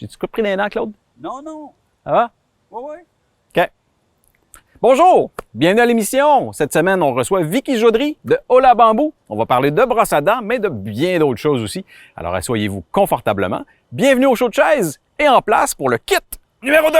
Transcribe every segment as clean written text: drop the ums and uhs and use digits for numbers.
J'ai-tu pris les dents, Claude? Non, non. Ça va? Oui, oui. OK. Bonjour! Bienvenue à l'émission. Cette semaine, on reçoit Vicky Jodery de Hola Bambou. On va parler de brosse à dents, mais de bien d'autres choses aussi. Alors, asseyez-vous confortablement. Bienvenue au show de chaise et en place pour le kit numéro 2.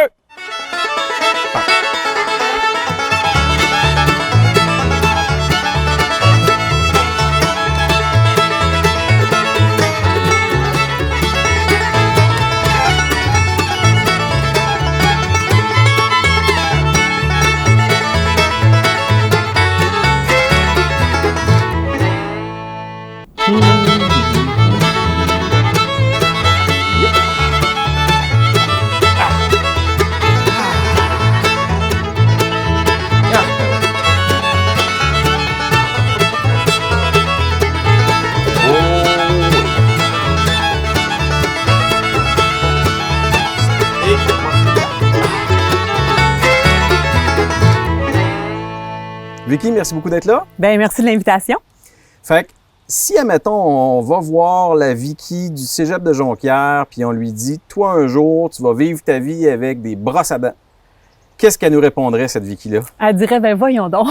Vicky, merci beaucoup d'être là. Bien, merci de l'invitation. Fait que, si, admettons, on va voir la Vicky du cégep de Jonquière, puis on lui dit, toi, un jour, tu vas vivre ta vie avec des brosses à dents. Qu'est-ce qu'elle nous répondrait, cette Vicky-là? Elle dirait, ben voyons donc,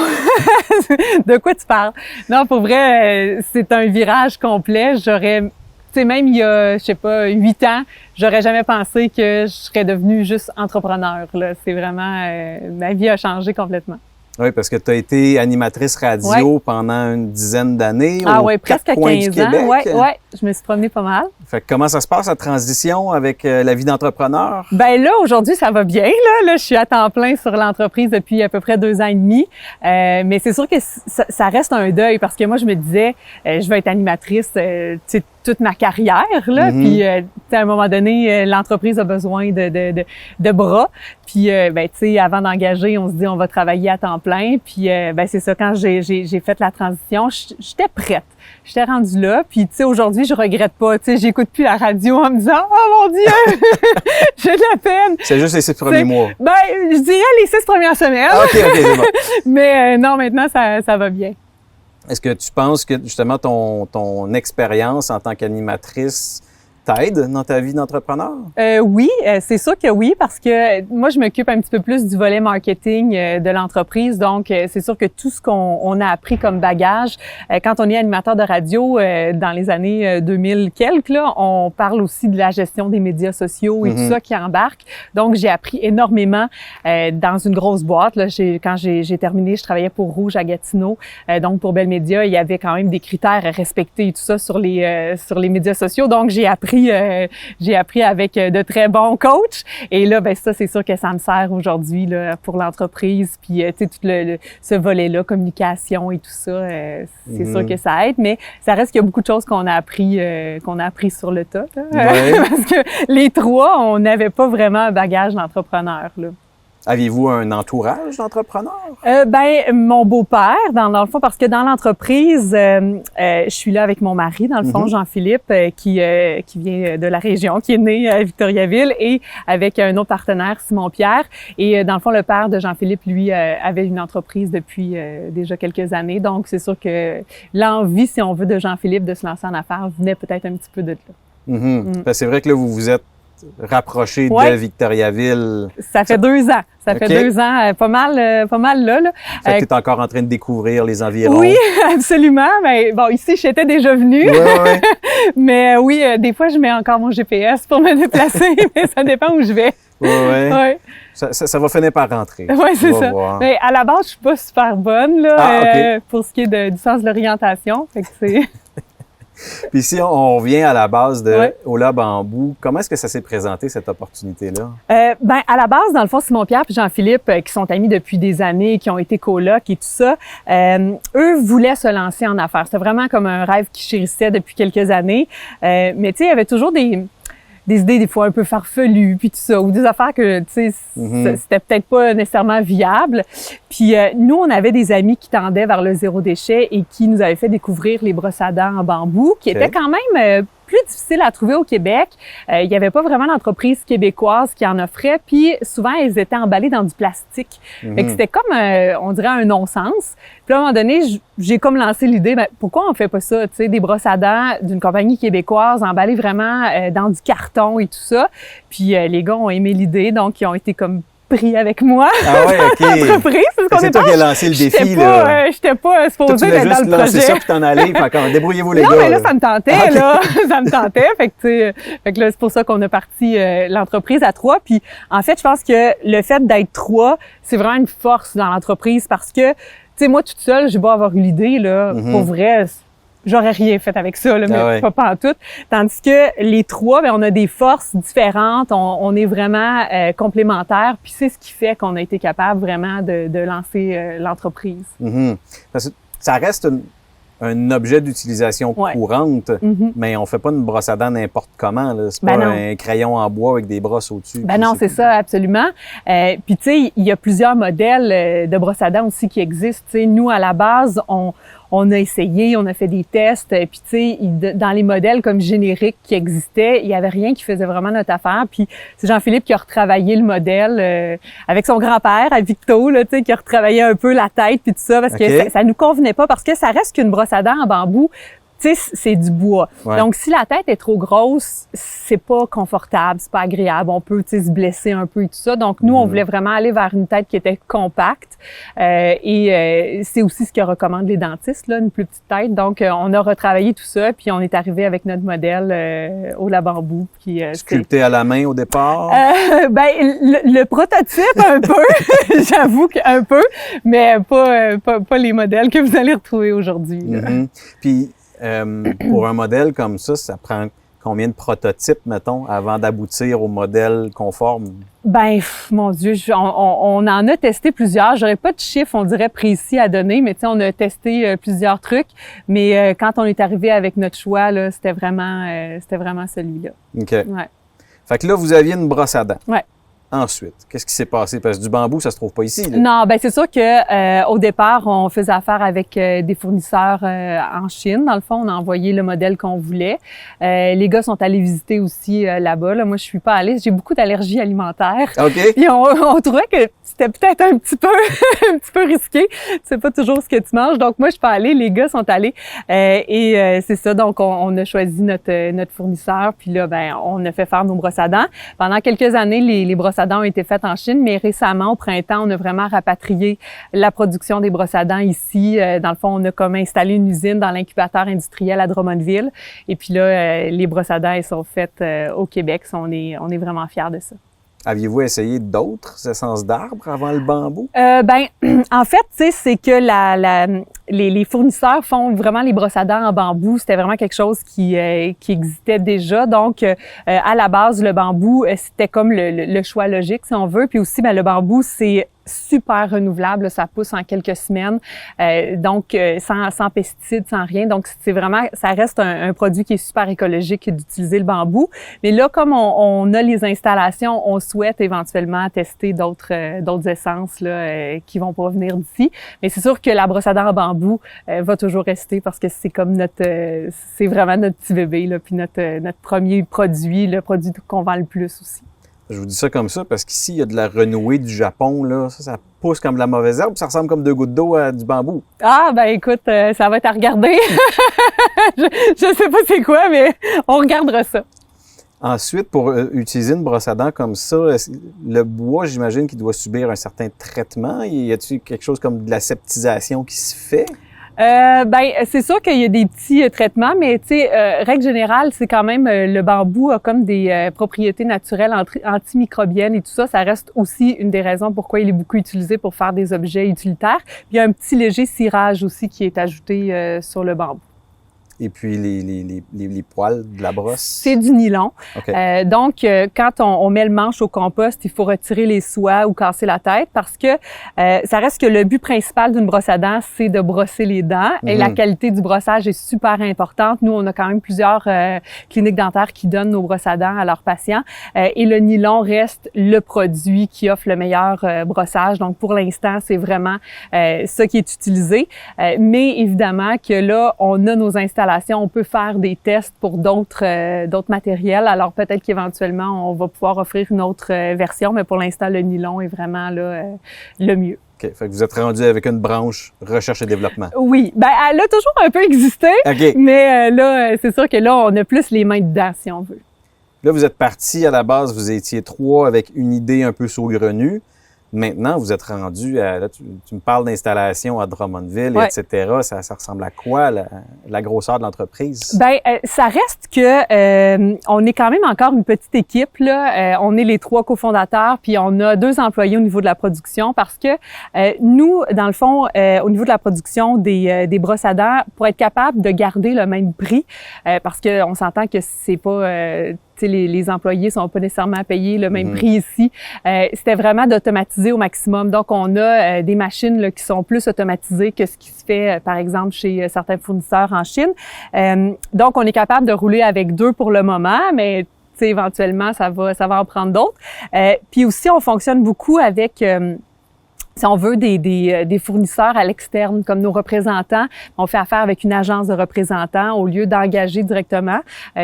de quoi tu parles? Non, pour vrai, c'est un virage complet. J'aurais, tu sais, même il y a, je sais pas, 8 ans, j'aurais jamais pensé que je serais devenue juste entrepreneur, là. C'est vraiment, ma vie a changé complètement. Oui, parce que tu as été animatrice radio pendant une dizaine d'années. Ah oui, presque 15 ans. Oui, je me suis promenée pas mal. Fait que comment ça se passe, la transition avec la vie d'entrepreneur? Ben là, aujourd'hui, ça va bien. Là, je suis à temps plein sur l'entreprise depuis à peu près 2 ans et demi. Mais c'est sûr que ça reste un deuil parce que moi, je me disais, je vais être animatrice, tu sais, toute ma carrière, là. Puis, à un moment donné, l'entreprise a besoin de bras. Puis, ben, tu sais, avant d'engager, on se dit, on va travailler à temps plein. Puis, ben, c'est ça, quand j'ai fait la transition, j'étais prête. J'étais rendue là. Puis, tu sais, aujourd'hui, je regrette pas. Tu sais, j'écoute plus la radio en me disant, oh mon Dieu, j'ai de la peine. C'est juste les 6 premiers mois. Ben, je dirais les 6 premières semaines. Ah, OK, c'est bon. Mais non, maintenant, ça va bien. Est-ce que tu penses que, justement, ton expérience en tant qu'animatrice t'aide dans ta vie d'entrepreneur? Oui, c'est sûr que oui, parce que moi, je m'occupe un petit peu plus du volet marketing de l'entreprise. Donc, c'est sûr que tout ce qu'on a appris comme bagage, quand on est animateur de radio dans les années 2000 quelques, là, on parle aussi de la gestion des médias sociaux et tout ça qui embarque. Donc, j'ai appris énormément dans une grosse boîte. Là, quand j'ai terminé, je travaillais pour Rouge à Gatineau. Donc, pour Bell Media, il y avait quand même des critères à respecter et tout ça sur les médias sociaux. Donc, j'ai appris avec de très bons coachs. Et là, ben ça, c'est sûr que ça me sert aujourd'hui là pour l'entreprise. Puis, tu sais, tout ce volet-là, communication et tout ça, c'est sûr que ça aide. Mais ça reste qu'il y a beaucoup de choses qu'on a appris sur le tas. Là. Parce que les trois, on n'avait pas vraiment un bagage d'entrepreneur, là. Aviez-vous un entourage d'entrepreneurs? Ben, mon beau-père, dans le fond, parce que dans l'entreprise, je suis là avec mon mari, dans le fond, Jean-Philippe, qui vient de la région, qui est né à Victoriaville, et avec un autre partenaire, Simon-Pierre. Et dans le fond, le père de Jean-Philippe, lui, avait une entreprise depuis déjà quelques années. Donc, c'est sûr que l'envie, si on veut, de Jean-Philippe de se lancer en affaires venait peut-être un petit peu de là. C'est vrai que là, vous vous êtes rapproché de Victoriaville. Ça fait 2 ans. Ça fait 2 ans, pas mal là. Fait que t'es encore en train de découvrir les environs. Oui, absolument. Mais bon, ici, j'étais déjà venue. Ouais. Mais oui, des fois, je mets encore mon GPS pour me déplacer, mais ça dépend où je vais. Ouais. Ça va finir par rentrer. Oui, c'est ça. Voir. Mais à la base, je suis pas super bonne là, pour ce qui est du sens de l'orientation. Fait que c'est... Puis si on revient à la base de Hola Bambou, comment est-ce que ça s'est présenté, cette opportunité-là? Ben à la base, dans le fond, Simon-Pierre et Jean-Philippe, qui sont amis depuis des années, qui ont été colocs et tout ça, eux voulaient se lancer en affaires. C'était vraiment comme un rêve qui chérissait depuis quelques années. Mais tu sais, il y avait toujours des idées des fois un peu farfelues, puis tout ça, ou des affaires que, tu sais, c'était peut-être pas nécessairement viable. Puis nous, on avait des amis qui tendaient vers le zéro déchet et qui nous avaient fait découvrir les brosses à dents en bambou, qui étaient quand même plus difficile à trouver au Québec. Il y avait pas vraiment d'entreprise québécoise qui en offrait, puis souvent, elles étaient emballées dans du plastique. Fait que c'était comme, on dirait, un non-sens. Puis à un moment donné, j'ai comme lancé l'idée, ben, pourquoi on fait pas ça, tu sais, des brosses à dents d'une compagnie québécoise emballées vraiment dans du carton et tout ça. Puis les gars ont aimé l'idée, donc ils ont été comme pris avec moi. Ah ouais, OK. Entreprise, parce qu'on c'est toi qui as lancé le défi, là. J'étais pas supposée d'être dans le projet. C'est ça puis t'en aller. Débrouillez-vous les gars. Non, mais là, ça me tentait, là. Ça me tentait. Fait que là, c'est pour ça qu'on a parti l'entreprise à 3. Puis, en fait, je pense que le fait d'être 3, c'est vraiment une force dans l'entreprise parce que, tu sais, moi, toute seule, j'ai beau avoir eu l'idée, là, pour vrai, j'aurais rien fait avec ça, là, mais pas en tout. Tandis que les 3, ben, on a des forces différentes, on est vraiment complémentaires, puis c'est ce qui fait qu'on a été capable vraiment de lancer l'entreprise. Parce que ça reste un objet d'utilisation courante, mais on fait pas une brosse à dents n'importe comment. Là. C'est pas un crayon en bois avec des brosses au-dessus. Ben non, c'est ça, absolument. Puis tu sais, il y a plusieurs modèles de brosses à dents aussi qui existent. Tu sais, nous, à la base, on a essayé, on a fait des tests, puis tu sais, dans les modèles comme génériques qui existaient, il y avait rien qui faisait vraiment notre affaire. Puis c'est Jean-Philippe qui a retravaillé le modèle avec son grand-père, à Victo, là, tu sais, qui a retravaillé un peu la tête puis tout ça, parce que ça nous convenait pas, parce que ça reste qu'une brosse à dents en bambou. Tu sais, c'est du bois. Ouais. Donc, si la tête est trop grosse, c'est pas confortable, c'est pas agréable. On peut, tu sais, se blesser un peu et tout ça. Donc, nous, on voulait vraiment aller vers une tête qui était compacte. Et c'est aussi ce que recommandent les dentistes, là, une plus petite tête. Donc, on a retravaillé tout ça, puis on est arrivé avec notre modèle au bambou. Sculpté à la main au départ? Ben, le prototype, un peu. J'avoue qu'un peu, mais pas les modèles que vous allez retrouver aujourd'hui. Puis, pour un modèle comme ça prend combien de prototypes, mettons, avant d'aboutir au modèle conforme? Ben, mon Dieu, on en a testé plusieurs. J'aurais pas de chiffre, on dirait, précis à donner, mais tu sais, on a testé plusieurs trucs. Mais quand on est arrivé avec notre choix, là, c'était vraiment celui-là. OK. Ouais. Fait que là, vous aviez une brosse à dents. Ouais. Ensuite, qu'est-ce qui s'est passé? Parce que du bambou, ça se trouve pas ici, là. Non, ben c'est sûr que au départ, on faisait affaire avec des fournisseurs en Chine. Dans le fond, on a envoyé le modèle qu'on voulait. Les gars sont allés visiter aussi là-bas. Là. Moi, je suis pas allée. J'ai beaucoup d'allergies alimentaires. OK. Puis on trouvait que c'était peut-être un petit peu risqué. Tu sais pas toujours ce que tu manges. Donc moi, je suis pas allée. Les gars sont allés. Et c'est ça. Donc on a choisi notre fournisseur. Puis là, ben on a fait faire nos brosses à dents. Pendant quelques années, les brosses à dents ont été faites en Chine, mais récemment, au printemps, on a vraiment rapatrié la production des brosses à dents ici. Dans le fond, on a comme installé une usine dans l'incubateur industriel à Drummondville. Et puis là, les brosses à dents, elles sont faites au Québec. On est vraiment fiers de ça. Aviez-vous essayé d'autres essences d'arbres avant le bambou? Ben, en fait, tu sais, c'est que les fournisseurs font vraiment les brosses à dents en bambou. C'était vraiment quelque chose qui existait déjà. Donc, à la base, le bambou, c'était comme le choix logique, si on veut. Puis aussi, ben, le bambou, c'est super renouvelable, ça pousse en quelques semaines, donc sans pesticides, sans rien. Donc c'est vraiment, ça reste un produit qui est super écologique d'utiliser le bambou. Mais là, comme on a les installations, on souhaite éventuellement tester d'autres essences là qui vont provenir d'ici. Mais c'est sûr que la brosse à dents en bambou va toujours rester parce que c'est comme c'est vraiment notre petit bébé là, puis notre premier produit, le produit qu'on vend le plus aussi. Je vous dis ça comme ça parce qu'ici, il y a de la renouée du Japon, là. Ça pousse comme de la mauvaise herbe, ça ressemble comme 2 gouttes d'eau à du bambou. Ah, ben écoute, ça va être à regarder. je sais pas c'est quoi, mais on regardera ça. Ensuite, pour utiliser une brosse à dents comme ça, le bois, j'imagine qu'il doit subir un certain traitement. Y a-t-il quelque chose comme de la septisation qui se fait? Ben c'est sûr qu'il y a des petits traitements, mais tu sais, règle générale, c'est quand même le bambou a comme des propriétés naturelles antimicrobiennes et tout ça. Ça reste aussi une des raisons pourquoi il est beaucoup utilisé pour faire des objets utilitaires. Puis il y a un petit léger cirage aussi qui est ajouté sur le bambou. Et puis les poils de la brosse? C'est du nylon. Okay. Donc, quand on met le manche au compost, il faut retirer les soies ou casser la tête parce que ça reste que le but principal d'une brosse à dents, c'est de brosser les dents. Et la qualité du brossage est super importante. Nous, on a quand même plusieurs cliniques dentaires qui donnent nos brosses à dents à leurs patients. Et le nylon reste le produit qui offre le meilleur brossage. Donc, pour l'instant, c'est vraiment ça qui est utilisé. Mais évidemment que là, on a nos installations installation, on peut faire des tests pour d'autres matériels. Alors peut-être qu'éventuellement, on va pouvoir offrir une autre version, mais pour l'instant, le nylon est vraiment là le mieux. OK. Fait que vous êtes rendu avec une branche recherche et développement. Oui. Ben, elle a toujours un peu existé. OK. Mais là, c'est sûr que là, on a plus les mains dedans, si on veut. Là, vous êtes parti à la base, vous étiez 3 avec une idée un peu saugrenue. Maintenant, vous êtes rendu à... Là, tu me parles d'installation à Drummondville, Ouais. etc. Ça ressemble à quoi, la grosseur de l'entreprise? Ben, ça reste que on est quand même encore une petite équipe là. On est les 3 cofondateurs, puis on a 2 employés au niveau de la production parce que nous, dans le fond, au niveau de la production des brosses à dents, pour être capable de garder le même prix, parce que on s'entend que c'est pas les employés sont pas nécessairement payés le même prix ici. C'était vraiment d'automatiser au maximum. Donc, on a des machines là, qui sont plus automatisées que ce qui se fait, par exemple, chez certains fournisseurs en Chine. Donc, on est capable de rouler avec 2 pour le moment, mais éventuellement, ça va en prendre d'autres. Puis aussi, on fonctionne beaucoup avec... si on veut des fournisseurs à l'externe, comme nos représentants, on fait affaire avec une agence de représentants au lieu d'engager directement.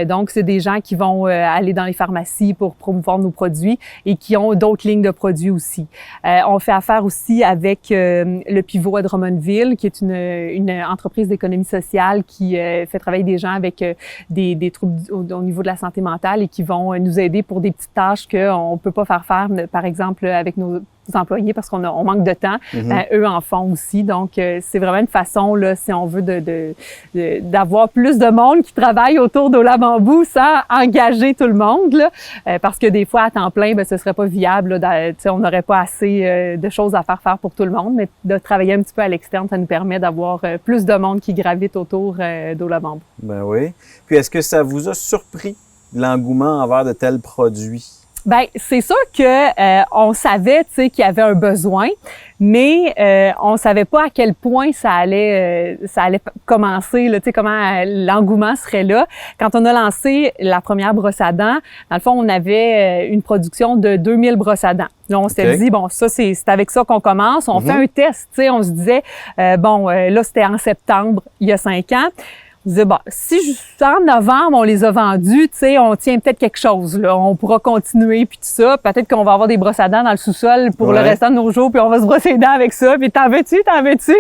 Donc, c'est des gens qui vont aller dans les pharmacies pour promouvoir nos produits et qui ont d'autres lignes de produits aussi. On fait affaire aussi avec le Pivot à Drummondville, qui est une entreprise d'économie sociale qui fait travailler des gens avec des troubles au niveau de la santé mentale et qui vont nous aider pour des petites tâches qu'on peut pas faire, par exemple, avec nos employés parce qu'on manque de temps. Eux en font aussi. Donc, c'est vraiment une façon, là, si on veut, d'avoir plus de monde qui travaille autour d'Ola Bambou sans engager tout le monde, là, parce que des fois, à temps plein, ben, ce serait pas viable. Là, on n'aurait pas assez de choses à faire pour tout le monde, mais de travailler un petit peu à l'externe, ça nous permet d'avoir plus de monde qui gravite autour d'Ola Bambou. Ben oui. Puis, est-ce que ça vous a surpris l'engouement envers de tels produits? Ben, c'est sûr que on savait, tu sais, qu'il y avait un besoin, mais on savait pas à quel point ça allait commencer, là, tu sais, comment l'engouement serait là. Quand on a lancé la première brosse à dents, dans le fond, on avait une production de 2000 brosses à dents. Là, on s'était dit, bon, ça, c'est avec ça qu'on commence. On fait un test, tu sais, on se disait, là, c'était en septembre, il y a 5 ans. On se disait, bon, si en novembre, on les a vendus, tu sais, on tient peut-être quelque chose, là. On pourra continuer, puis tout ça. Peut-être qu'on va avoir des brosses à dents dans le sous-sol pour le restant de nos jours, puis on va se brosser les dents avec ça. Puis t'en veux-tu?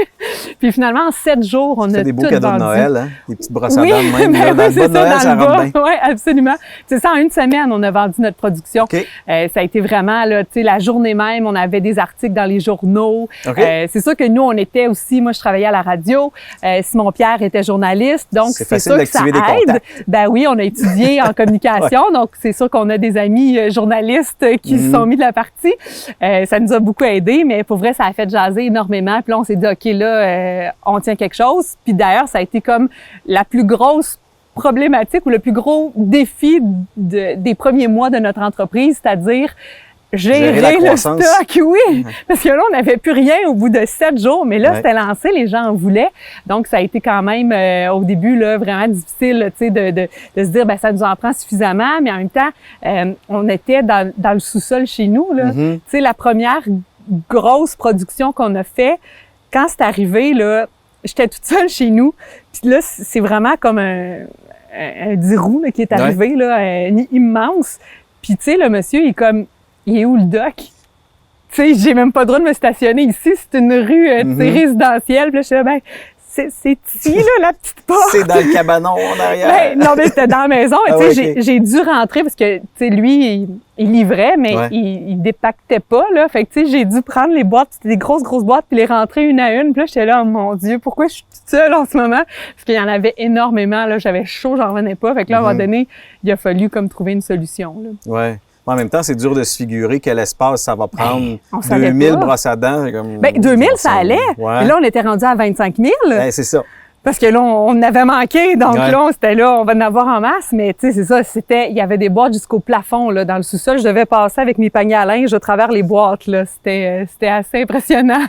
Puis finalement, en 7 jours, on a tout vendu. C'est des beaux cadeaux de Noël, hein? Des petites brosses à dents de même. Oui, là, dans le bas de Noël, ça rentre bien. Oui, absolument. C'est ça, en une semaine, on a vendu notre production. Okay. Ça a été vraiment, là, tu sais, la journée même, on avait des articles dans les journaux. Okay. C'est sûr que nous, on était aussi, moi, je travaillais à la radio. Simon-Pierre était journaliste, donc c'est sûr que ça aide. Ben oui, on a étudié en communication, donc c'est sûr qu'on a des amis journalistes qui se sont mis de la partie. Ça nous a beaucoup aidé, mais pour vrai, ça a fait jaser énormément. Puis là, on s'est dit, OK, là, on tient quelque chose. Puis d'ailleurs, ça a été comme la plus grosse problématique ou le plus gros défi des premiers mois de notre entreprise, c'est-à-dire gérer le stock, oui. Parce que là, on n'avait plus rien au bout de 7 jours, mais là, c'était lancé, les gens en voulaient. Donc, ça a été quand même, au début, là, vraiment difficile, tu sais, de se dire, ben ça nous en prend suffisamment, mais en même temps, on était dans le sous-sol chez nous, là. Tu sais, la première grosse production qu'on a fait, quand c'est arrivé, là, j'étais toute seule chez nous, puis là, c'est vraiment comme un 10 roues, là, qui est arrivé, là, immense. Puis, tu sais, le monsieur, il est où le dock? Tu sais, j'ai même pas le droit de me stationner ici. C'est une rue résidentielle. Puis là, je suis là, ben, c'est ici, là, la petite porte. C'est dans le cabanon en arrière. Ben, non, mais c'était dans la maison. Tu sais, j'ai dû rentrer parce que, tu sais, lui, il livrait, mais il dépactait pas, là. Fait que, tu sais, j'ai dû prendre les boîtes, c'était des grosses boîtes, puis les rentrer une à une. Puis là, j'étais là, oh mon Dieu, pourquoi je suis toute seule en ce moment? Parce qu'il y en avait énormément, là. J'avais chaud, j'en revenais pas. Fait que là, à un moment donné, il a fallu comme trouver une solution, là. Ouais. En même temps, c'est dur de se figurer quel espace ça va prendre. 2000 brosses à dents. Comme, 2000, ça allait. Et là, on était rendu à 25 000. C'est ça. Parce que là, on avait manqué. Donc là, c'était là, on va en avoir en masse. Mais tu sais, c'est ça, il y avait des boîtes jusqu'au plafond, là, dans le sous-sol. Je devais passer avec mes paniers à linge à travers les boîtes, là. C'était assez impressionnant.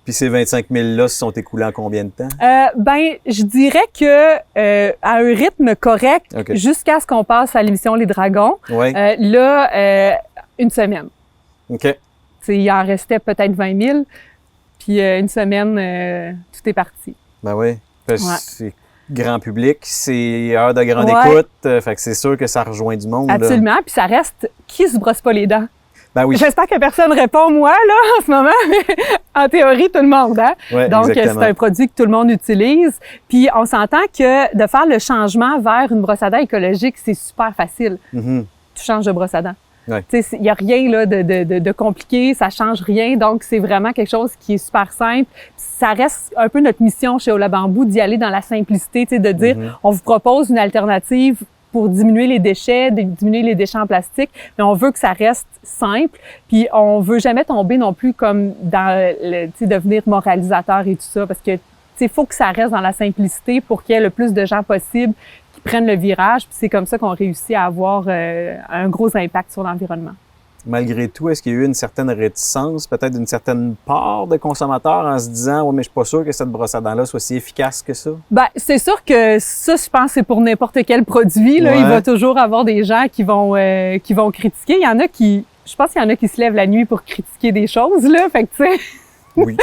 Puis ces 25 000-là se sont écoulés en combien de temps? Je dirais que à un rythme correct, jusqu'à ce qu'on passe à l'émission Les Dragons, une semaine. OK. Il en restait peut-être 20 000, puis une semaine, tout est parti. Ben oui. grand public, c'est heure de grande Ouais. écoute, fait que c'est sûr que ça rejoint du monde. Là. Absolument. Puis ça reste qui se brosse pas les dents. Ben oui. J'espère que personne répond moi là en ce moment, mais en théorie tout le monde. Hein? Ouais, Donc exactement. c'est un produit que tout le monde utilise. Puis on s'entend que de faire le changement vers une brosse à dents écologique, c'est super facile. Mhm. Tu changes de brosse à dents. Ouais. Tu sais, il y a rien là de compliqué, ça change rien. Donc c'est vraiment quelque chose qui est super simple. Ça reste un peu notre mission chez Ola Bamboo d'y aller dans la simplicité, tu sais, de dire on vous propose une alternative pour diminuer les déchets, diminuer les déchets en plastique, mais on veut que ça reste simple, puis on veut jamais tomber non plus comme dans le, tu sais, devenir moralisateur et tout ça, parce que tu sais, faut que ça reste dans la simplicité pour qu'il y ait le plus de gens possible qui prennent le virage, puis c'est comme ça qu'on réussit à avoir un gros impact sur l'environnement. Malgré tout, est-ce qu'il y a eu une certaine réticence, peut-être d'une certaine part de consommateurs en se disant « Ouais, mais je suis pas sûr que cette brosse à dents-là soit si efficace que ça? » Ben, c'est sûr que ça, je pense, c'est pour n'importe quel produit. Là, Ouais. il va toujours avoir des gens qui vont critiquer. Il y en a qui, je pense qu'il y en a qui se lèvent la nuit pour critiquer des choses. Là, fait que tu sais, Oui.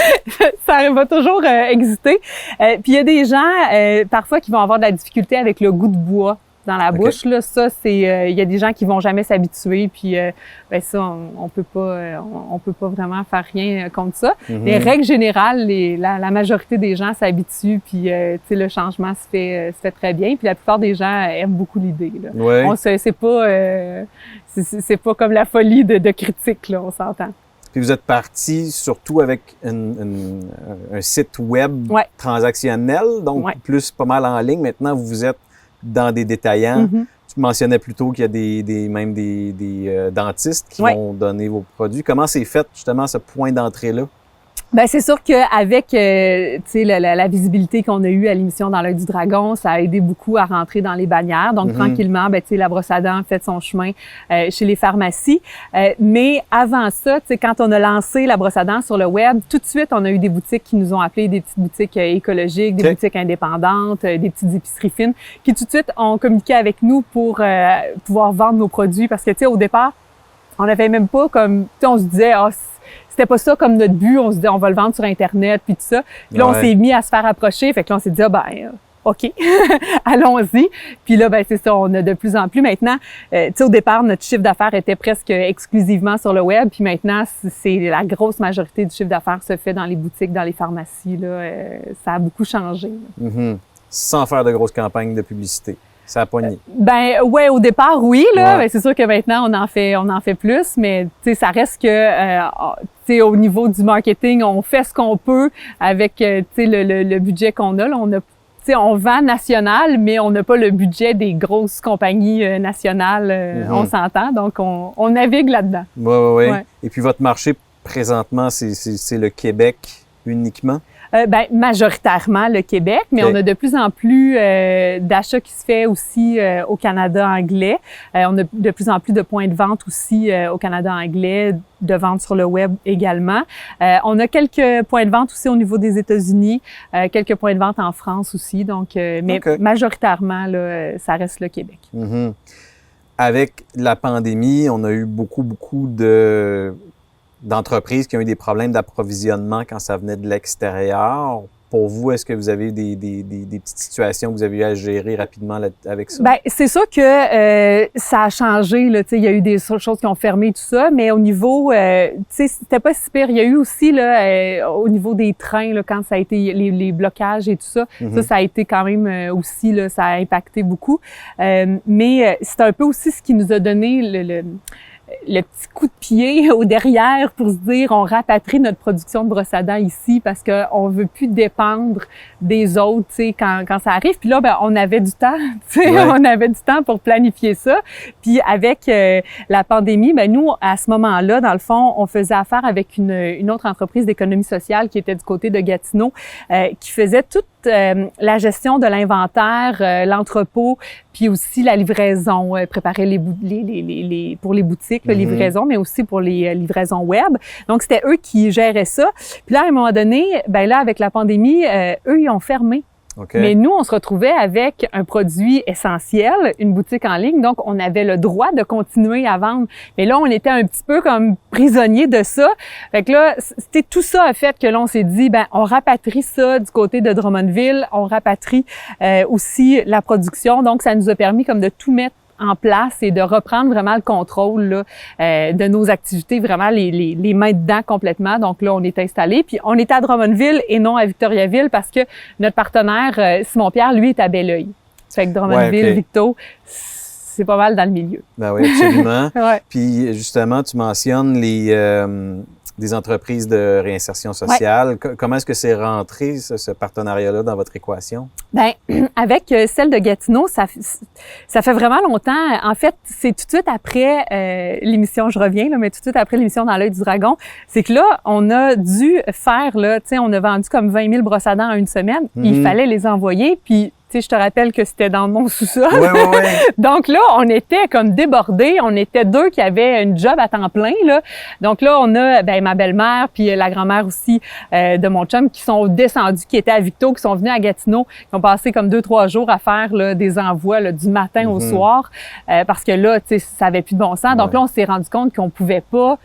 ça va toujours exister. Puis il y a des gens parfois qui vont avoir de la difficulté avec le goût de bois dans la bouche. Là, ça, c'est, il y a des gens qui vont jamais s'habituer. Puis ben ça, on peut pas vraiment faire rien contre ça. Les règles générales, la majorité des gens s'habituent. Puis tu sais, le changement se fait très bien. Puis la plupart des gens aiment beaucoup l'idée. Là. Ouais. C'est pas comme la folie de critique, là, on s'entend. Puis vous êtes parti surtout avec un site web Ouais. transactionnel, donc Ouais. plus pas mal en ligne. Maintenant, vous êtes dans des détaillants. Mm-hmm. Tu mentionnais plutôt qu'il y a des dentistes qui Ouais. vont donner vos produits. Comment c'est fait justement ce point d'entrée-là? Ben c'est sûr qu'avec tu sais la visibilité qu'on a eue à l'émission Dans l'œil du dragon, ça a aidé beaucoup à rentrer dans les bannières. Donc tranquillement, ben tu sais la brosse à dents a fait son chemin chez les pharmacies. Mais avant ça, tu sais quand on a lancé la brosse à dents sur le web, tout de suite on a eu des boutiques qui nous ont appelés, des petites boutiques écologiques, des Okay. boutiques indépendantes, des petites épiceries fines, qui tout de suite ont communiqué avec nous pour pouvoir vendre nos produits. Parce que tu sais au départ, on n'avait même pas comme, tu sais on se disait c'était pas ça comme notre but. On se disait, on va le vendre sur Internet, puis tout ça. Puis là, on s'est mis à se faire approcher. Fait que là, on s'est dit, OK, allons-y. Puis là, ben c'est ça, on a de plus en plus. Maintenant, tu sais, au départ, notre chiffre d'affaires était presque exclusivement sur le web. Puis maintenant, c'est la grosse majorité du chiffre d'affaires se fait dans les boutiques, dans les pharmacies. Là, ça a beaucoup changé. Mhm. Sans faire de grosses campagnes de publicité. Ça a pogné. Ben ouais, au départ oui là, Ouais. ben, c'est sûr que maintenant on en fait plus, mais tu sais ça reste que tu sais au niveau du marketing, on fait ce qu'on peut avec tu sais le budget qu'on a là, on a tu sais on vend national mais on n'a pas le budget des grosses compagnies nationales, on s'entend, donc on navigue là-dedans. Ouais. Ouais. Et puis votre marché présentement, c'est le Québec uniquement? Ben majoritairement le Québec, mais Okay. on a de plus en plus d'achats qui se fait aussi au Canada anglais. On a de plus en plus de points de vente aussi au Canada anglais, de vente sur le web également. On a quelques points de vente aussi au niveau des États-Unis, quelques points de vente en France aussi. Donc, mais Okay. majoritairement là, ça reste le Québec. Mhm. Avec la pandémie, on a eu beaucoup d'entreprises qui ont eu des problèmes d'approvisionnement quand ça venait de l'extérieur. Pour vous, est-ce que vous avez des petites situations que vous avez eu à gérer rapidement avec ça? Ben c'est sûr que ça a changé là, tu sais il y a eu des choses qui ont fermé tout ça, mais au niveau tu sais c'était pas si pire, il y a eu aussi là au niveau des trains là quand ça a été les blocages et tout ça, ça a été quand même aussi là ça a impacté beaucoup. Mais c'est un peu aussi ce qui nous a donné le petit coup de pied au derrière pour se dire on rapatrie notre production de brosse à dents ici parce que on veut plus dépendre des autres, tu sais quand ça arrive. Puis là ben on avait du temps, tu sais Ouais. on avait du temps pour planifier ça. Puis avec la pandémie, ben nous à ce moment-là dans le fond, on faisait affaire avec une autre entreprise d'économie sociale qui était du côté de Gatineau qui faisait toute la gestion de l'inventaire, l'entrepôt, puis aussi la livraison, préparer pour les boutiques, la livraison, mais aussi pour les livraisons web. Donc, c'était eux qui géraient ça. Puis là, à un moment donné, ben là, avec la pandémie, eux, ils ont fermé. Okay. Mais nous, on se retrouvait avec un produit essentiel, une boutique en ligne, donc on avait le droit de continuer à vendre. Mais là, on était un petit peu comme prisonniers de ça. Fait que là, c'était tout ça a fait que là, on s'est dit, ben, on rapatrie ça du côté de Drummondville, on rapatrie aussi la production. Donc, ça nous a permis comme de tout mettre en place et de reprendre vraiment le contrôle là, de nos activités, vraiment les mains dedans complètement. Donc là, on est installé. Puis on est à Drummondville et non à Victoriaville parce que notre partenaire, Simon-Pierre, lui, est à Belleuil. Fait que Drummondville, Victo, c'est pas mal dans le milieu. Ben oui, absolument. Ouais. Puis justement, tu mentionnes des entreprises de réinsertion sociale. Ouais. Comment est-ce que c'est rentré, ce partenariat-là, dans votre équation? Bien, avec celle de Gatineau, ça fait vraiment longtemps. En fait, c'est tout de suite après l'émission, je reviens, là, mais tout de suite après l'émission Dans l'œil du dragon, c'est que là, on a dû faire, là, tu sais, on a vendu comme 20 000 brosses à dents en une semaine. Il fallait les envoyer, puis tu sais, je te rappelle que c'était dans mon sous-sol. Ouais. Donc là, on était comme débordés. On était deux qui avaient une job à temps plein, là. Donc là, on a, ma belle-mère puis la grand-mère aussi de mon chum qui sont descendus, qui étaient à Victo, qui sont venus à Gatineau, qui ont passé comme 2-3 jours à faire là, des envois là, du matin au soir parce que là, tu sais, ça avait plus de bon sens. Donc là, on s'est rendu compte qu'on pouvait pas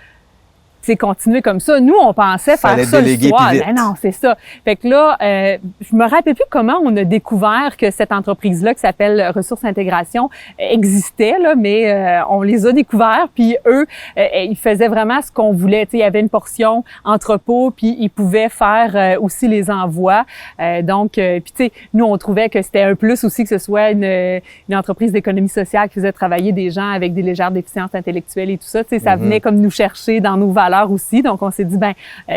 continuer comme ça. Nous, on pensait faire ça le soir. Ben non, c'est ça. Fait que là, je me rappelle plus comment on a découvert que cette entreprise-là, qui s'appelle Ressources Intégration, existait, là, mais on les a découverts, puis eux, ils faisaient vraiment ce qu'on voulait. Tu sais, il y avait une portion entrepôt, puis ils pouvaient faire aussi les envois. Donc, puis tu sais, nous, on trouvait que c'était un plus aussi que ce soit une entreprise d'économie sociale qui faisait travailler des gens avec des légères déficiences intellectuelles et tout ça. Tu sais, ça venait comme nous chercher dans nos valeurs aussi. Donc, on s'est dit,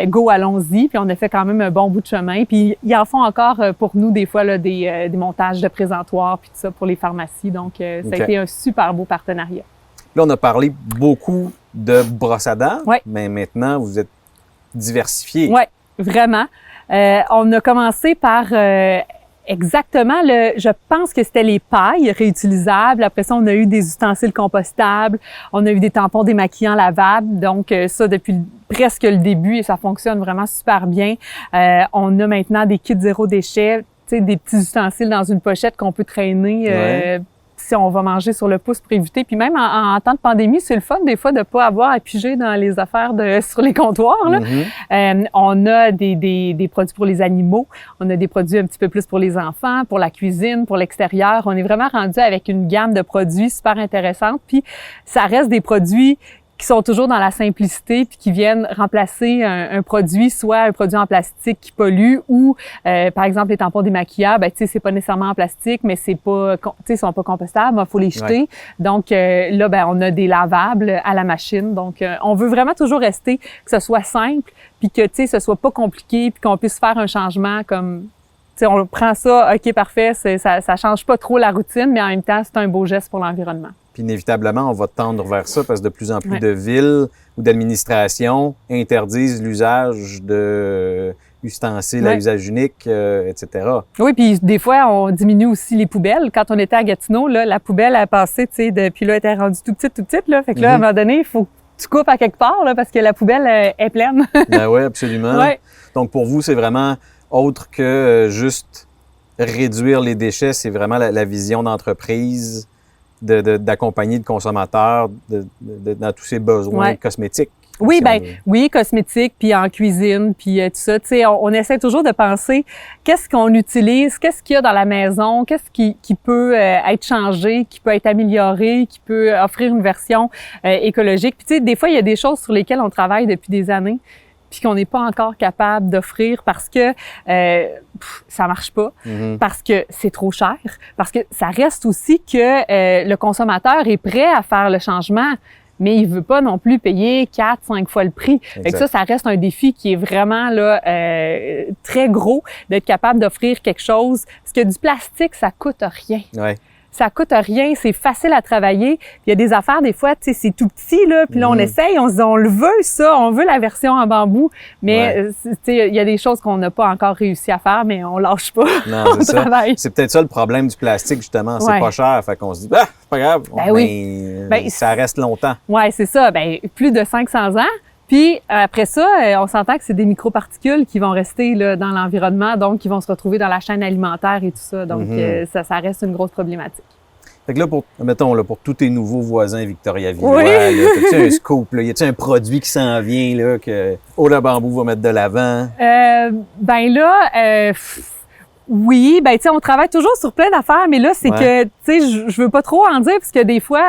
go, allons-y. Puis, on a fait quand même un bon bout de chemin. Puis, ils en font encore pour nous, des fois, là, des montages de présentoirs, puis tout ça pour les pharmacies. Donc, ça a été un super beau partenariat. Là, on a parlé beaucoup de brosses à dents, ouais. Mais maintenant, vous êtes diversifié. Oui, vraiment. On a commencé par... exactement, je pense que c'était les pailles réutilisables. Après ça, on a eu des ustensiles compostables. On a eu des tampons démaquillants lavables. Donc, ça, depuis presque le début, et ça fonctionne vraiment super bien. On a maintenant des kits zéro déchet, tu sais, des petits ustensiles dans une pochette qu'on peut traîner si on va manger sur le pouce pour éviter. Puis même en temps de pandémie, c'est le fun des fois de pas avoir à piger dans les affaires sur les comptoirs. Là. On a des produits pour les animaux, on a des produits un petit peu plus pour les enfants, pour la cuisine, pour l'extérieur. On est vraiment rendu avec une gamme de produits super intéressante. Puis ça reste des produits qui sont toujours dans la simplicité puis qui viennent remplacer un produit, soit un produit en plastique qui pollue ou, par exemple, les tampons démaquillables, tu sais, c'est pas nécessairement en plastique, mais c'est pas, tu sais, ils sont pas compostables, il faut les jeter. Ouais. Donc, là, on a des lavables à la machine. Donc, on veut vraiment toujours rester, que ce soit simple puis que, tu sais, ce soit pas compliqué puis qu'on puisse faire un changement comme... T'sais, on prend ça, OK, parfait, ça change pas trop la routine, mais en même temps, c'est un beau geste pour l'environnement. Puis inévitablement, on va tendre vers ça parce que de plus en plus de villes ou d'administrations interdisent l'usage de ustensiles à usage unique, etc. Oui, puis des fois, on diminue aussi les poubelles. Quand on était à Gatineau, là, la poubelle a passé, tu sais, puis là, elle était rendue tout petite, là. Fait que là, à un moment donné, il faut que tu coupes à quelque part, là, parce que la poubelle est pleine. Ben oui, absolument. Ouais. Donc, pour vous, c'est vraiment autre que juste réduire les déchets, c'est vraiment la vision d'entreprise d'accompagner le consommateur dans tous ses besoins cosmétiques. Oui, oui, cosmétiques, puis en cuisine, puis tout ça. Tu sais, on essaie toujours de penser qu'est-ce qu'on utilise, qu'est-ce qu'il y a dans la maison, qu'est-ce qui peut être changé, qui peut être amélioré, qui peut offrir une version écologique. Puis tu sais, des fois, il y a des choses sur lesquelles on travaille depuis des années, puis qu'on n'est pas encore capable d'offrir parce que ça marche pas, parce que c'est trop cher, parce que ça reste aussi que le consommateur est prêt à faire le changement, mais il veut pas non plus payer 4-5 fois le prix. Fait que ça reste un défi qui est vraiment là très gros d'être capable d'offrir quelque chose, parce que du plastique, ça coûte rien. Ouais. Ça coûte rien, c'est facile à travailler. Puis il y a des affaires, des fois, tu sais, c'est tout petit, là, puis là, on essaye, on se dit, on le veut, ça, on veut la version en bambou, mais, tu sais, il y a des choses qu'on n'a pas encore réussi à faire, mais on lâche pas. Non, c'est ça. C'est peut-être ça le problème du plastique, justement, c'est pas cher, fait qu'on se dit, c'est pas grave, ça reste longtemps. Ouais, c'est ça, plus de 500 ans. Puis après ça, on s'entend que c'est des microparticules qui vont rester là, dans l'environnement, donc qui vont se retrouver dans la chaîne alimentaire et tout ça. Donc ça reste une grosse problématique. Fait que là, mettons, là, pour tous tes nouveaux voisins Victoria-Villois, Oui. t'as-tu un scoop, là? Y a-tu un produit qui s'en vient, là, que Ola Bamboo va mettre de l'avant? Oui, ben tu sais, on travaille toujours sur plein d'affaires, mais là c'est que tu sais, je veux pas trop en dire parce que des fois,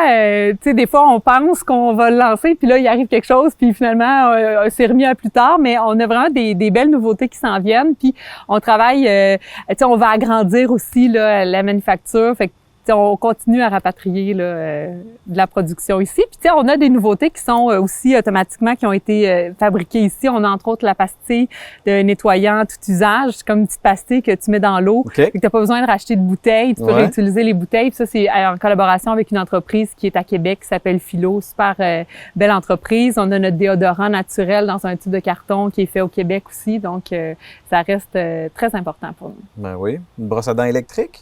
tu sais, des fois on pense qu'on va le lancer, puis là il arrive quelque chose, puis finalement c'est remis à plus tard. Mais on a vraiment des belles nouveautés qui s'en viennent, puis on travaille, tu sais, on va agrandir aussi là la manufacture, fait que on continue à rapatrier là, de la production ici. Puis tu sais, on a des nouveautés qui sont aussi automatiquement qui ont été fabriquées ici. On a entre autres la pastille de nettoyant tout usage. C'est comme une petite pastille que tu mets dans l'eau. Okay. Tu n'as pas besoin de racheter de bouteilles. Tu peux réutiliser les bouteilles. Puis ça, c'est en collaboration avec une entreprise qui est à Québec qui s'appelle Philo. Super belle entreprise. On a notre déodorant naturel dans un tube de carton qui est fait au Québec aussi. Donc, ça reste très important pour nous. Ben oui. Une brosse à dents électrique?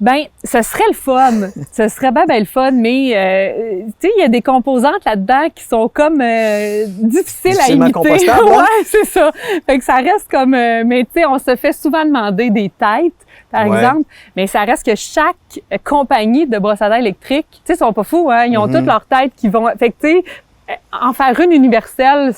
Ben, ce serait le fun. Ce serait ben le fun, mais tu sais, il y a des composantes là-dedans qui sont comme difficiles à imiter. Compostable, hein? Ouais, c'est ça. Fait que ça reste comme mais tu sais, on se fait souvent demander des têtes, par exemple, mais ça reste que chaque compagnie de brosse à dents électrique, tu sais, sont pas fous, hein, ils ont toutes leurs têtes qui vont fait que tu sais, en faire une universelle,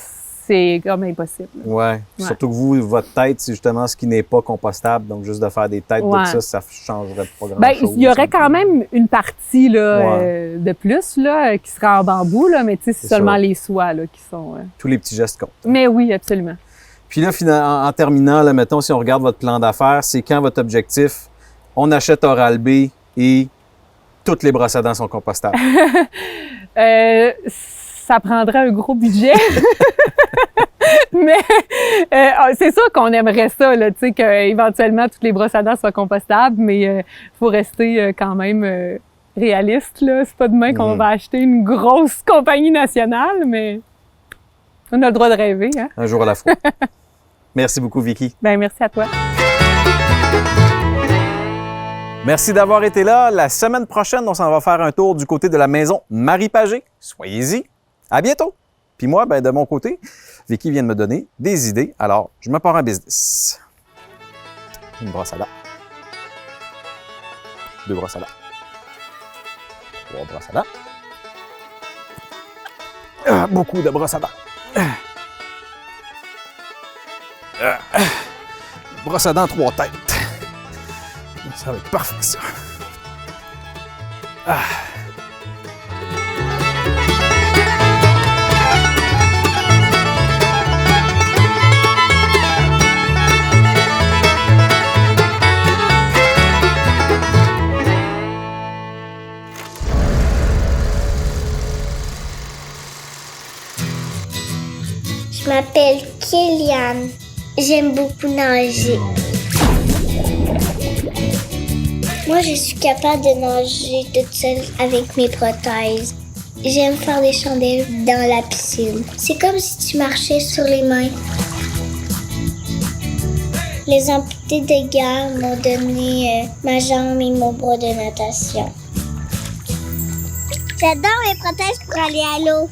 c'est comme impossible. Ouais. Surtout que vous, votre tête, c'est justement ce qui n'est pas compostable. Donc, juste de faire des têtes de ça changerait pas grand-chose. Il y aurait quand même une partie là, de plus là, qui serait en bambou, là, mais tu sais, c'est seulement les soies là, qui sont... Tous les petits gestes comptent. Mais oui, absolument. Puis là, en terminant, là, mettons, si on regarde votre plan d'affaires, c'est quand votre objectif, on achète Oral-B et toutes les brosses à dents sont compostables? Ça prendrait un gros budget. Mais c'est sûr qu'on aimerait ça, là, tu sais, qu'éventuellement toutes les brosses à dents soient compostables, mais faut rester quand même réaliste, là. C'est pas demain qu'on va acheter une grosse compagnie nationale, mais on a le droit de rêver, hein. Un jour à la fois. Merci beaucoup, Vicky. Ben merci à toi. Merci d'avoir été là. La semaine prochaine, on s'en va faire un tour du côté de la maison Marie Pagé. Soyez-y. À bientôt! Puis moi, ben, de mon côté, Vicky vient de me donner des idées, alors je me pars en business. Une brosse à dents. 2 brosses à dents. 3 brosses à dents. Beaucoup de brosses à dents. Brosse à dents 3 têtes. Ça va être parfait, ça. Je m'appelle Kéliane. J'aime beaucoup nager. Moi, je suis capable de nager toute seule avec mes prothèses. J'aime faire des chandelles dans la piscine. C'est comme si tu marchais sur les mains. Les amputés de guerre m'ont donné ma jambe et mon bras de natation. J'adore mes prothèses pour aller à l'eau.